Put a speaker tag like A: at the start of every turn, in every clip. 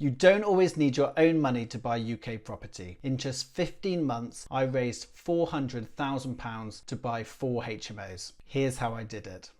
A: You don't always need your own money to buy UK property. In just 15 months, I raised £400,000 to buy 4 HMOs. Here's how I did it.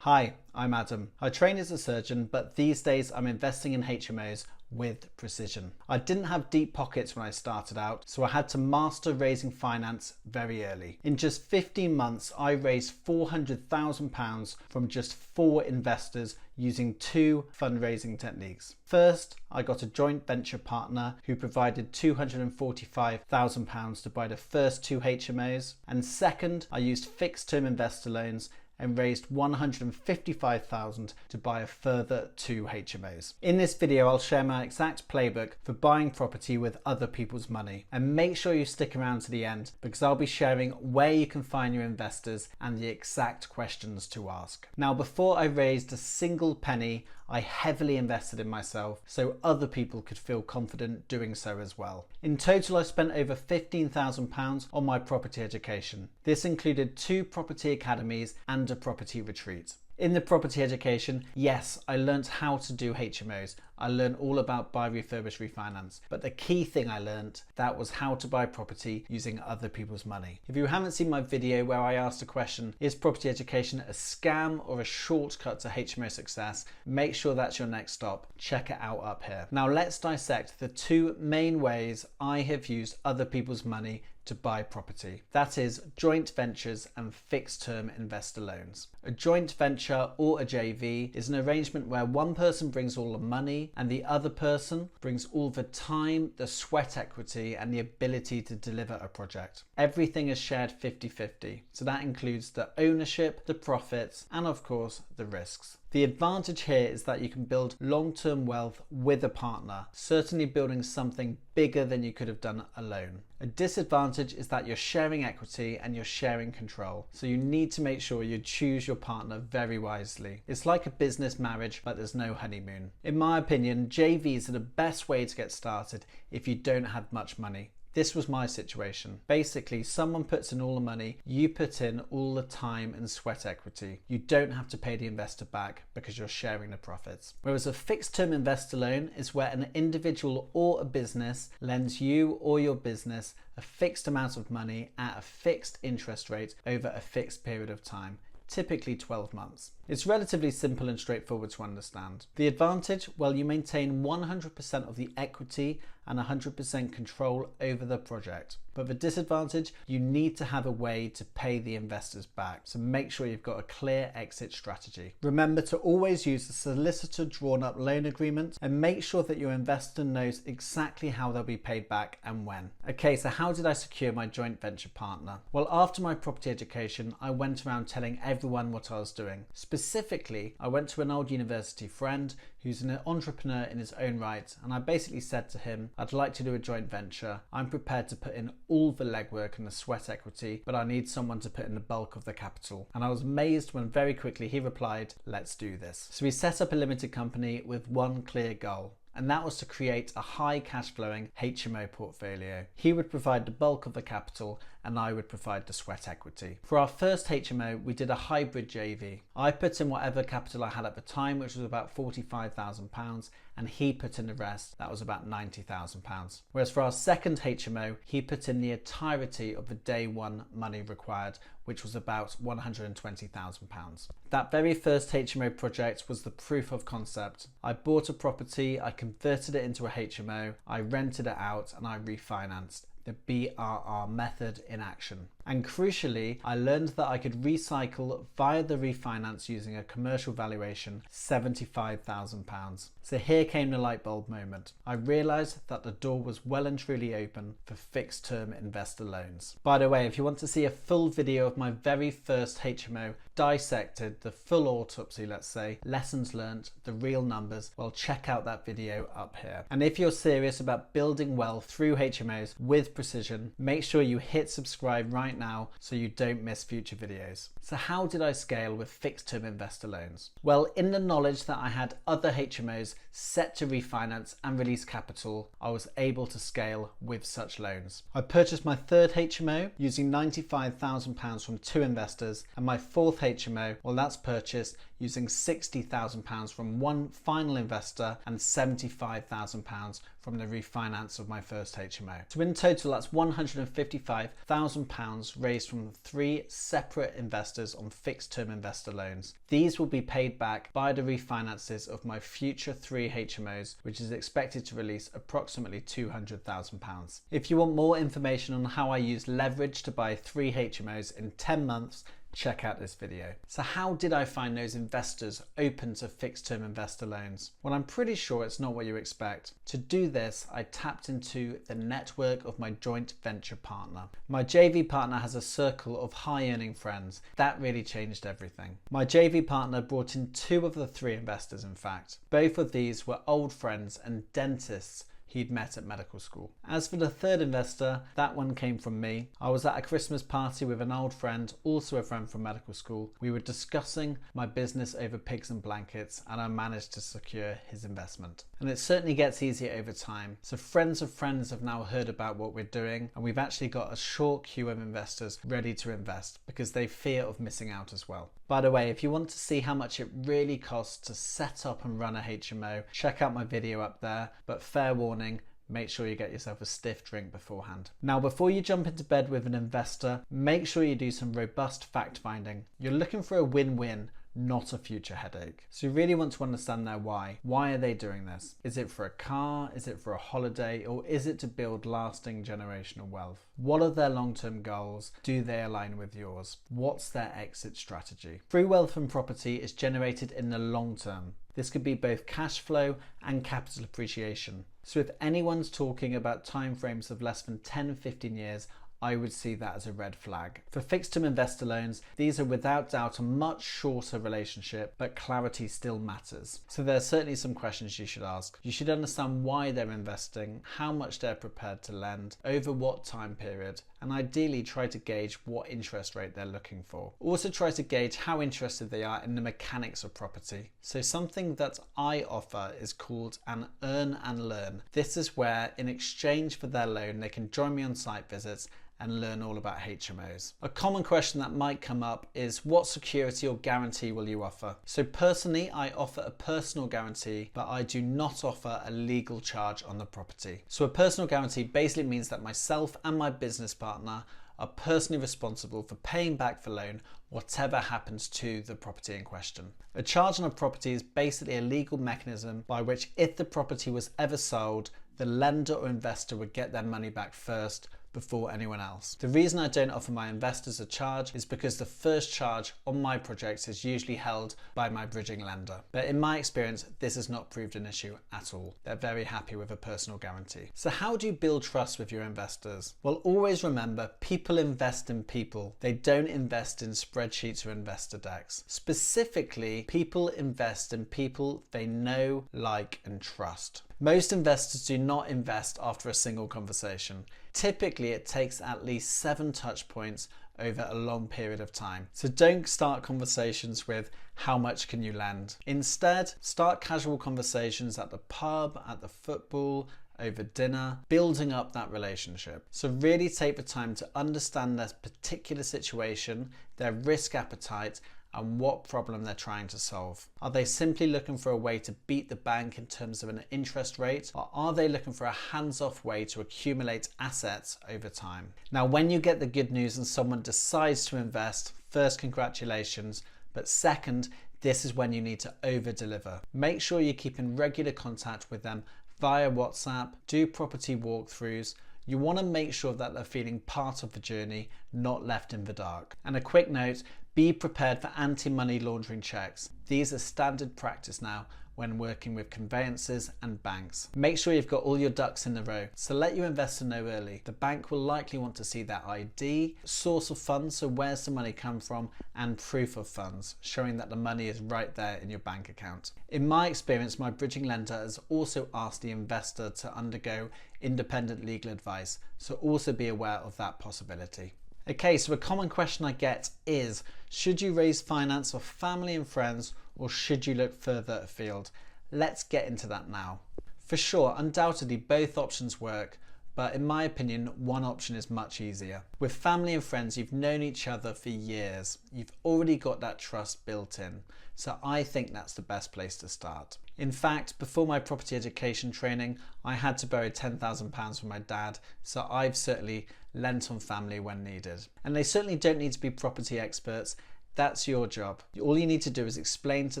A: Hi, I'm Adam. I train as a surgeon, but these days I'm investing in HMOs with precision. I didn't have deep pockets when I started out, so I had to master raising finance very early. In just 15 months, I raised £400,000 from just 4 investors using 2 fundraising techniques. First, I got a joint venture partner who provided £245,000 to buy the first 2 HMOs. And second, I used fixed term investor loans and raised £155,000 to buy a further 2 HMOs. In this video, I'll share my exact playbook for buying property with other people's money. And make sure you stick around to the end because I'll be sharing where you can find your investors and the exact questions to ask. Now, before I raised a single penny, I heavily invested in myself so other people could feel confident doing so as well. In total, I spent over £15,000 on my property education. This included 2 property academies and a property retreat. In the property education, yes, I learned how to do HMOs. I learned all about buy, refurbish, refinance. But the key thing I learned, that was how to buy property using other people's money. If you haven't seen my video where I asked the question, is property education a scam or a shortcut to HMO success? Make sure that's your next stop. Check it out up here. Now let's dissect the 2 main ways I have used other people's money to buy property. That is joint ventures and fixed term investor loans. A joint venture or a JV is an arrangement where one person brings all the money and the other person brings all the time, the sweat equity and the ability to deliver a project. Everything is shared 50-50. So that includes the ownership, the profits, and of course the risks. The advantage here is that you can build long-term wealth with a partner, certainly building something bigger than you could have done alone. A disadvantage is that you're sharing equity and you're sharing control, so you need to make sure you choose your partner very wisely. It's like a business marriage, but there's no honeymoon. In my opinion, JVs are the best way to get started if you don't have much money. This was my situation. Basically, someone puts in all the money, you put in all the time and sweat equity. You don't have to pay the investor back because you're sharing the profits. Whereas a fixed term investor loan is where an individual or a business lends you or your business a fixed amount of money at a fixed interest rate over a fixed period of time, typically 12 months. It's relatively simple and straightforward to understand. The advantage, well, you maintain 100% of the equity and 100% control over the project. But the disadvantage, you need to have a way to pay the investors back. So make sure you've got a clear exit strategy. Remember to always use a solicitor drawn up loan agreement and make sure that your investor knows exactly how they'll be paid back and when. Okay, so how did I secure my joint venture partner? Well, after my property education, I went around telling everyone what I was doing. Specifically, I went to an old university friend who's an entrepreneur in his own right, and I basically said to him, I'd like to do a joint venture. I'm prepared to put in all the legwork and the sweat equity, but I need someone to put in the bulk of the capital. And I was amazed when very quickly he replied, let's do this. So we set up a limited company with one clear goal, and that was to create a high cash flowing HMO portfolio. He would provide the bulk of the capital and I would provide the sweat equity. For our first HMO, we did a hybrid JV. I put in whatever capital I had at the time, which was about £45,000, and he put in the rest, that was about £90,000. Whereas for our second HMO, he put in the entirety of the day one money required, which was about £120,000. That very first HMO project was the proof of concept. I bought a property, I converted it into a HMO, I rented it out and I refinanced. The BRRR method in action. And crucially, I learned that I could recycle via the refinance using a commercial valuation £75,000. So here came the light bulb moment. I realized that the door was well and truly open for fixed term investor loans. By the way, if you want to see a full video of my very first HMO dissected, the full autopsy, let's say, lessons learned, the real numbers, well, check out that video up here. And if you're serious about building wealth through HMOs with precision, make sure you hit subscribe right now so you don't miss future videos. So how did I scale with fixed term investor loans? Well, in the knowledge that I had other HMOs set to refinance and release capital, I was able to scale with such loans. I purchased my third HMO using £95,000 from 2 investors, and my fourth HMO, well, that's purchased using £60,000 from one final investor and £75,000 from the refinance of my first HMO. So in total, that's £155,000 raised from 3 separate investors on fixed term investor loans. These will be paid back by the refinances of my future 3 HMOs, which is expected to release approximately £200,000. If you want more information on how I use leverage to buy 3 HMOs in 10 months, check out this video. So how did I find those investors open to fixed term investor loans? Well, I'm pretty sure it's not what you expect. To do this, I tapped into the network of my joint venture partner. My JV partner has a circle of high earning friends. That really changed everything. My JV partner brought in 2 of the 3 investors, in fact. Both of these were old friends and dentists he'd met at medical school. As for the 3rd investor, that one came from me. I was at a Christmas party with an old friend, also a friend from medical school. We were discussing my business over pigs and blankets, and I managed to secure his investment. And it certainly gets easier over time. So friends of friends have now heard about what we're doing, and we've actually got a short queue of investors ready to invest because they fear of missing out as well. By the way, if you want to see how much it really costs to set up and run a HMO, check out my video up there, but fair warning, make sure you get yourself a stiff drink beforehand. Now, before you jump into bed with an investor, make sure you do some robust fact finding. You're looking for a win-win, not a future headache. So you really want to understand their why. Why are they doing this? Is it for a car? Is it for a holiday? Or is it to build lasting generational wealth? What are their long-term goals? Do they align with yours? What's their exit strategy? Free wealth from property is generated in the long term. This could be both cash flow and capital appreciation. So if anyone's talking about timeframes of less than 10-15 years, I would see that as a red flag. For fixed term investor loans, these are without doubt a much shorter relationship, but clarity still matters. So there are certainly some questions you should ask. You should understand why they're investing, how much they're prepared to lend, over what time period, and ideally try to gauge what interest rate they're looking for. Also try to gauge how interested they are in the mechanics of property. So something that I offer is called an earn and learn. This is where, in exchange for their loan, they can join me on site visits and learn all about HMOs. A common question that might come up is, what security or guarantee will you offer? So personally, I offer a personal guarantee, but I do not offer a legal charge on the property. So a personal guarantee basically means that myself and my business partner are personally responsible for paying back the loan, whatever happens to the property in question. A charge on a property is basically a legal mechanism by which, if the property was ever sold, the lender or investor would get their money back first before anyone else. The reason I don't offer my investors a charge is because the first charge on my projects is usually held by my bridging lender. But in my experience, this has not proved an issue at all. They're very happy with a personal guarantee. So how do you build trust with your investors? Well, always remember, people invest in people. They don't invest in spreadsheets or investor decks. Specifically, people invest in people they know, like, and trust. Most investors do not invest after a single conversation. Typically, it takes at least 7 touch points over a long period of time. So don't start conversations with, how much can you lend? Instead, start casual conversations at the pub, at the football, over dinner, building up that relationship. So really take the time to understand their particular situation, their risk appetite, and what problem they're trying to solve. Are they simply looking for a way to beat the bank in terms of an interest rate, or are they looking for a hands-off way to accumulate assets over time? Now, when you get the good news and someone decides to invest, first, congratulations, but second, this is when you need to over-deliver. Make sure you keep in regular contact with them via WhatsApp, do property walkthroughs. You want to make sure that they're feeling part of the journey, not left in the dark. And a quick note, be prepared for anti-money laundering checks. These are standard practice now when working with conveyancers and banks. Make sure you've got all your ducks in a row. So let your investor know early. The bank will likely want to see their ID, source of funds, so where's the money come from, and proof of funds, showing that the money is right there in your bank account. In my experience, my bridging lender has also asked the investor to undergo independent legal advice, so also be aware of that possibility. Okay, so a common question I get is, should you raise finance for family and friends, or should you look further afield? Let's get into that now. For sure, undoubtedly both options work. but in my opinion, one option is much easier. With family and friends, you've known each other for years. You've already got that trust built in. So I think that's the best place to start. In fact, before my property education training, I had to borrow £10,000 from my dad, so I've certainly lent on family when needed. And they certainly don't need to be property experts. That's your job. All you need to do is explain to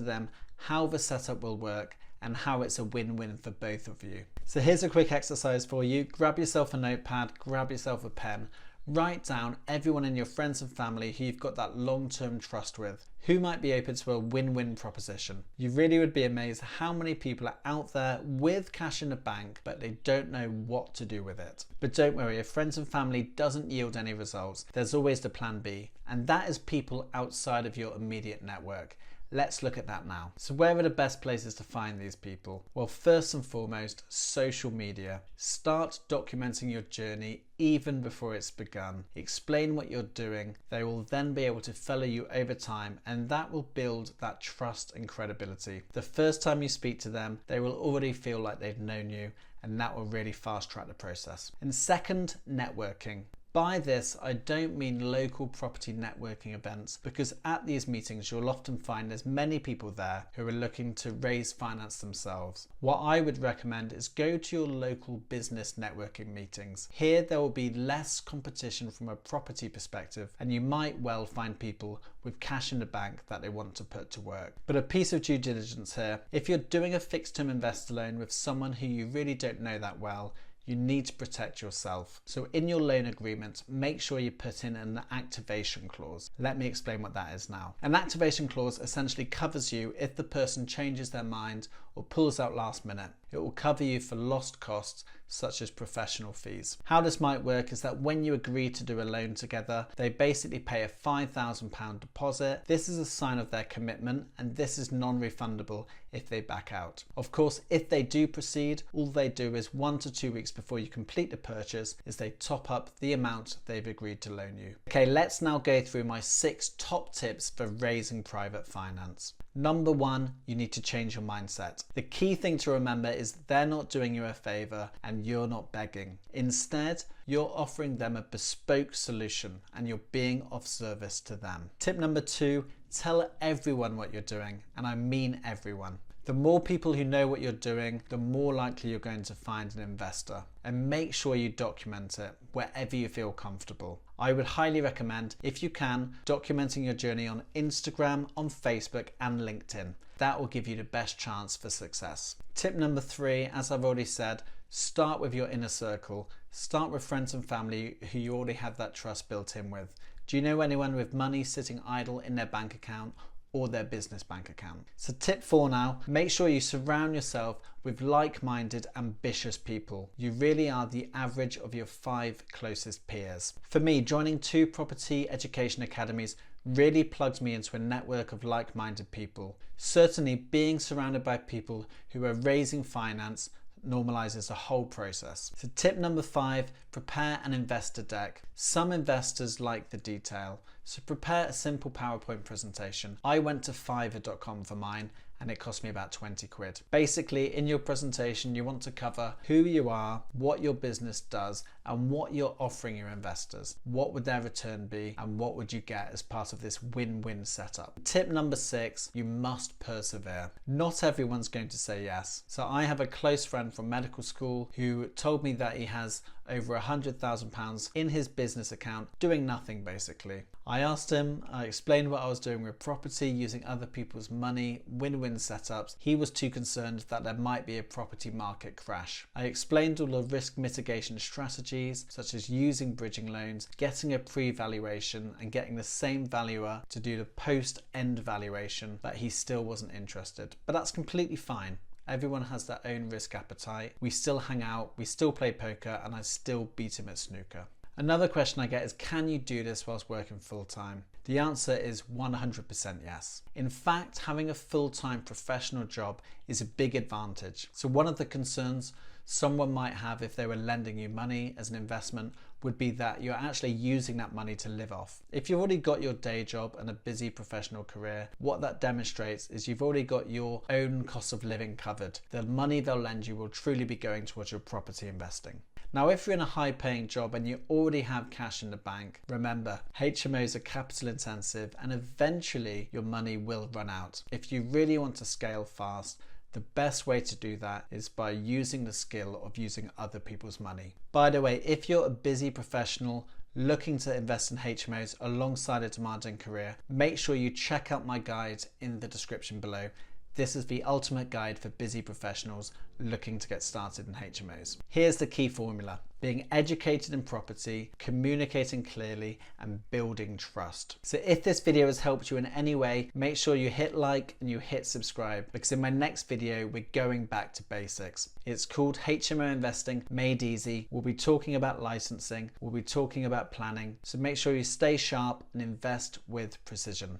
A: them how the setup will work and how it's a win-win for both of you. So here's a quick exercise for you. Grab yourself a notepad, grab yourself a pen, write down everyone in your friends and family who you've got that long-term trust with, who might be open to a win-win proposition. You really would be amazed how many people are out there with cash in the bank, but they don't know what to do with it. But don't worry, if friends and family doesn't yield any results, there's always the plan B, and that is people outside of your immediate network. Let's look at that now. So where are the best places to find these people? Well, first and foremost, social media. Start documenting your journey even before it's begun. Explain what you're doing. They will then be able to follow you over time, and that will build that trust and credibility. The first time you speak to them, they will already feel like they've known you, and that will really fast track the process. And second, networking. By this, I don't mean local property networking events, because at these meetings you'll often find there's many people there who are looking to raise finance themselves. What I would recommend is go to your local business networking meetings. Here there will be less competition from a property perspective, and you might well find people with cash in the bank that they want to put to work. But a piece of due diligence here: if you're doing a fixed term investor loan with someone who you really don't know that well, you need to protect yourself. So in your loan agreement, make sure you put in an activation clause. Let me explain what that is now. An activation clause essentially covers you if the person changes their mind or pulls out last minute. It will cover you for lost costs such as professional fees. How this might work is that when you agree to do a loan together, they basically pay a £5,000 deposit. This is a sign of their commitment, and this is non-refundable if they back out. Of course, if they do proceed, all they do is 1 to 2 weeks before you complete the purchase is they top up the amount they've agreed to loan you. Okay, let's now go through my 6 top tips for raising private finance. Number 1, you need to change your mindset. The key thing to remember is they're not doing you a favor and you're not begging. Instead, you're offering them a bespoke solution and you're being of service to them. Tip number 2, tell everyone what you're doing, and I mean everyone. The more people who know what you're doing, the more likely you're going to find an investor. And make sure you document it wherever you feel comfortable. I would highly recommend, if you can, documenting your journey on Instagram, on Facebook, and LinkedIn. That will give you the best chance for success. Tip number 3, as I've already said, start with your inner circle. Start with friends and family who you already have that trust built in with. Do you know anyone with money sitting idle in their bank account or their business bank account? So tip 4 now, make sure you surround yourself with like-minded, ambitious people. You really are the average of your 5 closest peers. For me, joining 2 property education academies really plugs me into a network of like-minded people. Certainly, being surrounded by people who are raising finance normalizes the whole process. So tip number 5, prepare an investor deck. Some investors like the detail, so prepare a simple PowerPoint presentation. I went to fiverr.com for mine, and it cost me about 20 quid. Basically, in your presentation, you want to cover who you are, what your business does, and what you're offering your investors. What would their return be, and what would you get as part of this win-win setup? Tip number 6, you must persevere. Not everyone's going to say yes. So I have a close friend from medical school who told me that he has over £100,000 in his business account doing nothing basically. I asked him, I explained what I was doing with property, using other people's money, win-win setups. He was too concerned that there might be a property market crash. I explained all the risk mitigation strategies, such as using bridging loans, getting a pre-valuation and getting the same valuer to do the post-end valuation, but he still wasn't interested. But that's completely fine. Everyone has their own risk appetite. We still hang out, we still play poker, and I still beat him at snooker. Another question I get is, can you do this whilst working full-time? The answer is 100% yes. In fact, having a full-time professional job is a big advantage. So one of the concerns someone might have if they were lending you money as an investment would be that you're actually using that money to live off. If you've already got your day job and a busy professional career, what that demonstrates is you've already got your own cost of living covered. The money they'll lend you will truly be going towards your property investing. Now, if you're in a high paying job and you already have cash in the bank, remember, HMOs are capital intensive and eventually your money will run out. If you really want to scale fast, the best way to do that is by using the skill of using other people's money. By the way, if you're a busy professional looking to invest in HMOs alongside a demanding career, make sure you check out my guide in the description below. This is the ultimate guide for busy professionals looking to get started in HMOs. Here's the key formula: being educated in property, communicating clearly, and building trust. So if this video has helped you in any way, make sure you hit like and you hit subscribe, because in my next video, we're going back to basics. It's called HMO Investing Made Easy. We'll be talking about licensing. We'll be talking about planning. So make sure you stay sharp and invest with precision.